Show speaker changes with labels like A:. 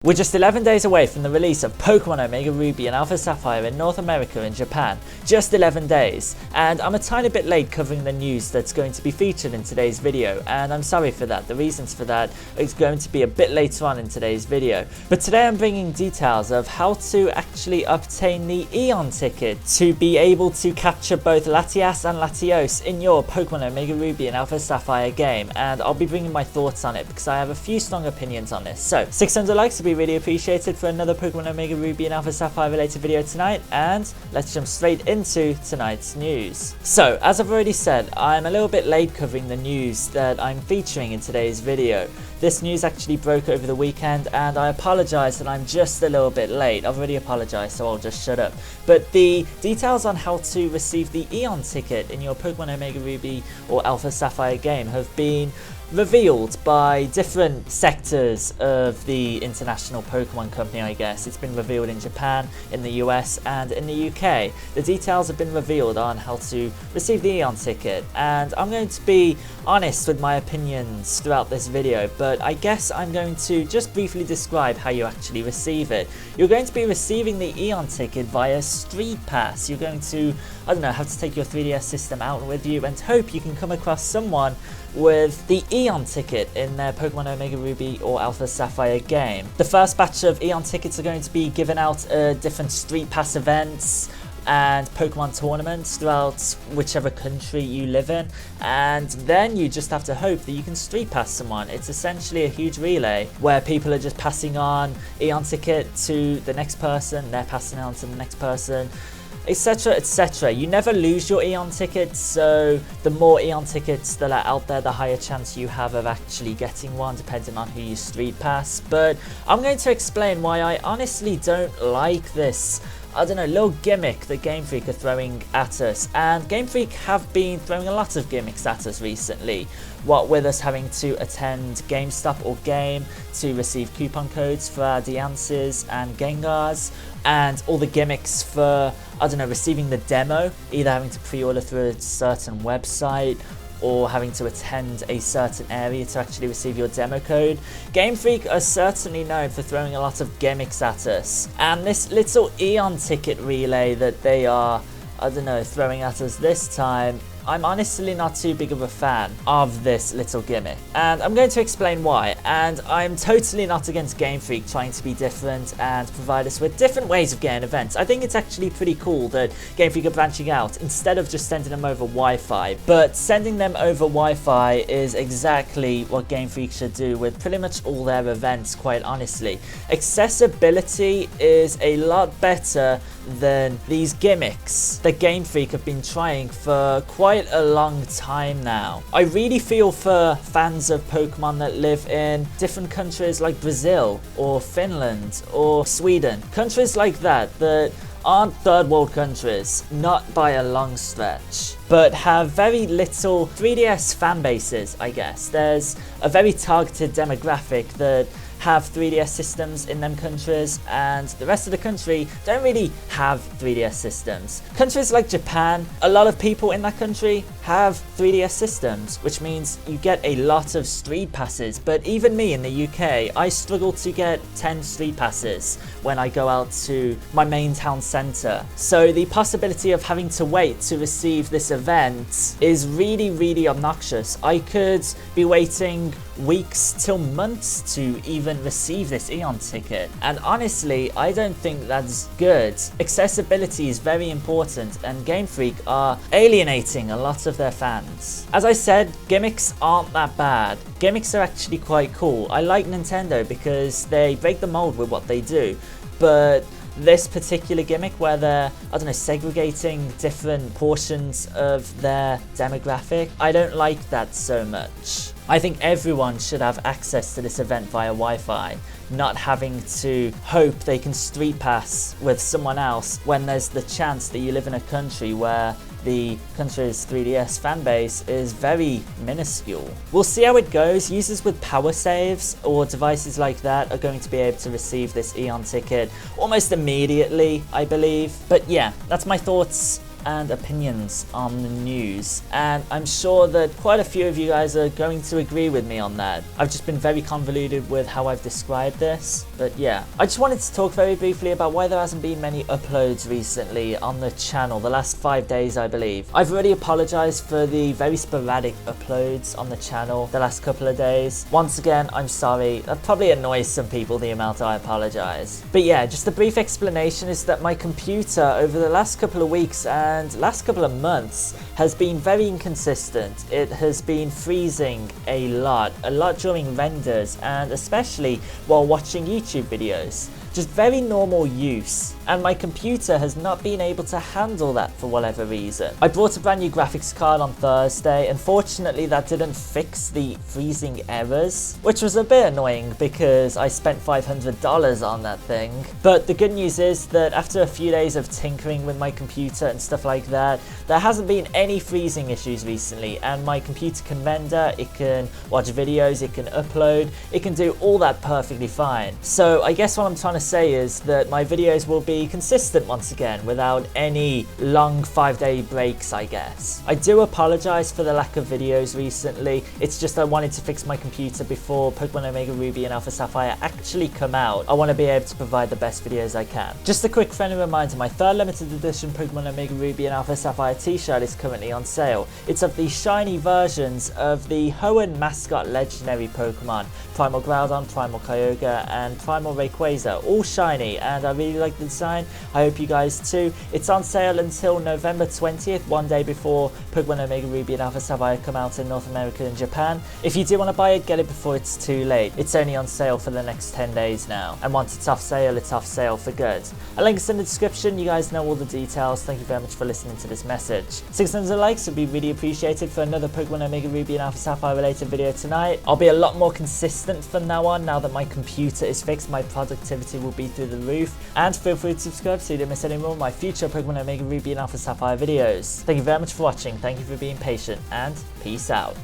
A: We're just 11 days away from the release of Pokemon Omega Ruby and Alpha Sapphire in North America and Japan. Just 11 days, and I'm a tiny bit late covering the news that's going to be featured in today's video, and I'm sorry for that. The reasons for that is going to be a bit later on in today's video. But today I'm bringing details of how to actually obtain the Eon Ticket to be able to capture both Latias and Latios in your Pokemon Omega Ruby and Alpha Sapphire game, and I'll be bringing my thoughts on it because I have a few strong opinions on this. So 600 likes would be really appreciated for another Pokemon Omega Ruby and Alpha Sapphire related video tonight, and let's jump straight into tonight's news. So as I've already said, I'm a little bit late covering the news that I'm featuring in today's video. This news actually broke over the weekend, and I apologise that I'm just a little bit late. I've already apologised, so I'll just shut up. But the details on how to receive the Eon Ticket in your Pokemon Omega Ruby or Alpha Sapphire game have been revealed by different sectors of the international Pokemon company, I guess. It's been revealed in Japan, in the US, and in the UK. The details have been revealed on how to receive the Eon Ticket, and I'm going to be honest with my opinions throughout this video, but I guess I'm going to just briefly describe how you actually receive it. You're going to be receiving the Eon Ticket via streetpass. You're going to, I don't know, have to take your 3DS system out with you and hope you can come across someone with the Eon Ticket in their Pokemon Omega Ruby or Alpha Sapphire game. The first batch of Eon Tickets are going to be given out at different Street Pass events and Pokemon tournaments throughout whichever country you live in, and then you just have to hope that you can Street Pass someone. It's essentially a huge relay where people are just passing on Eon Ticket to the next person, they're passing on to the next person, etc, etc. You never lose your Eon Tickets, so the more Eon Tickets that are out there, the higher chance you have of actually getting one, depending on who you Street Pass. But I'm going to explain why I honestly don't like this, I don't know, little gimmick that Game Freak are throwing at us. And Game Freak have been throwing a lot of gimmicks at us recently, what with us having to attend GameStop or Game to receive coupon codes for our Deances and Gengars, and all the gimmicks for, I don't know, receiving the demo, either having to pre-order through a certain website or having to attend a certain area to actually receive your demo code. Game Freak are certainly known for throwing a lot of gimmicks at us, and this little Eon Ticket relay that they are, I don't know, throwing at us this time, I'm honestly not too big of a fan of this little gimmick, and I'm going to explain why. And I'm totally not against Game Freak trying to be different and provide us with different ways of getting events. I think it's actually pretty cool that Game Freak are branching out instead of just sending them over Wi-Fi, but sending them over Wi-Fi is exactly what Game Freak should do with pretty much all their events, quite honestly. Accessibility is a lot better than these gimmicks that Game Freak have been trying for quite a long time now. I really feel for fans of Pokemon that live in different countries like Brazil or Finland or Sweden. Countries like that that aren't third world countries, not by a long stretch, but have very little 3DS fan bases, I guess. There's a very targeted demographic that have 3DS systems in them countries, and the rest of the country don't really have 3DS systems. Countries like Japan, a lot of people in that country have 3DS systems, which means you get a lot of street passes. But even me in the UK, I struggle to get 10 street passes when I go out to my main town centre. So the possibility of having to wait to receive this event is really, really obnoxious. I could be waiting weeks till months to even receive this Eon Ticket, and honestly I don't think that's good. Accessibility is very important, and Game Freak are alienating a lot of their fans. As I said, gimmicks aren't that bad. Gimmicks are actually quite cool. I like Nintendo because they break the mold with what they do, but this particular gimmick where they're, I don't know, segregating different portions of their demographic, I don't like that so much. I think everyone should have access to this event via Wi-Fi, not having to hope they can street pass with someone else when there's the chance that you live in a country where the country's 3DS fanbase is very minuscule. We'll see how it goes. Users with power saves or devices like that are going to be able to receive this Eon Ticket almost immediately, I believe. But yeah, that's my thoughts and opinions on the news, and I'm sure that quite a few of you guys are going to agree with me on that. I've just been very convoluted with how I've described this, but yeah. I just wanted to talk very briefly about why there hasn't been many uploads recently on the channel, the last 5 days I believe. I've already apologised for the very sporadic uploads on the channel the last couple of days. Once again, I'm sorry. That probably annoys some people, the amount I apologise. But yeah, just a brief explanation is that my computer over the last couple of weeks and last couple of months has been very inconsistent. It has been freezing a lot during renders, and especially while watching YouTube videos. Just very normal use, and my computer has not been able to handle that for whatever reason. I bought a brand new graphics card on Thursday. Unfortunately, that didn't fix the freezing errors, which was a bit annoying because I spent $500 on that thing. But the good news is that after a few days of tinkering with my computer and stuff like that, there hasn't been any freezing issues recently, and my computer can render, it can watch videos, it can upload, it can do all that perfectly fine. So I guess what I'm trying to say is that my videos will be consistent once again without any long 5-day breaks, I guess. I do apologise for the lack of videos recently. It's just I wanted to fix my computer before Pokemon Omega Ruby and Alpha Sapphire actually come out. I want to be able to provide the best videos I can. Just a quick friendly reminder, my third limited edition Pokemon Omega Ruby and Alpha Sapphire t-shirt is currently on sale. It's of the shiny versions of the Hoenn mascot legendary Pokemon, Primal Groudon, Primal Kyogre and Primal Rayquaza, all shiny, and I really like the design. I hope you guys too. It's on sale until November 20th, one day before Pokemon Omega Ruby and Alpha Sapphire come out in North America and Japan. If you do want to buy it, get it before it's too late. It's only on sale for the next 10 days now, and once it's off sale for good. A link is in the description. You guys know all the details. Thank you very much for listening to this message. 600 likes would be really appreciated for another Pokemon Omega Ruby and Alpha Sapphire related video tonight. I'll be a lot more consistent from now on. Now that my computer is fixed, my productivity will be through the roof, and feel free to subscribe so you don't miss any more of my future Pokemon Omega Ruby and Alpha Sapphire videos. Thank you very much for watching, thank you for being patient, and peace out.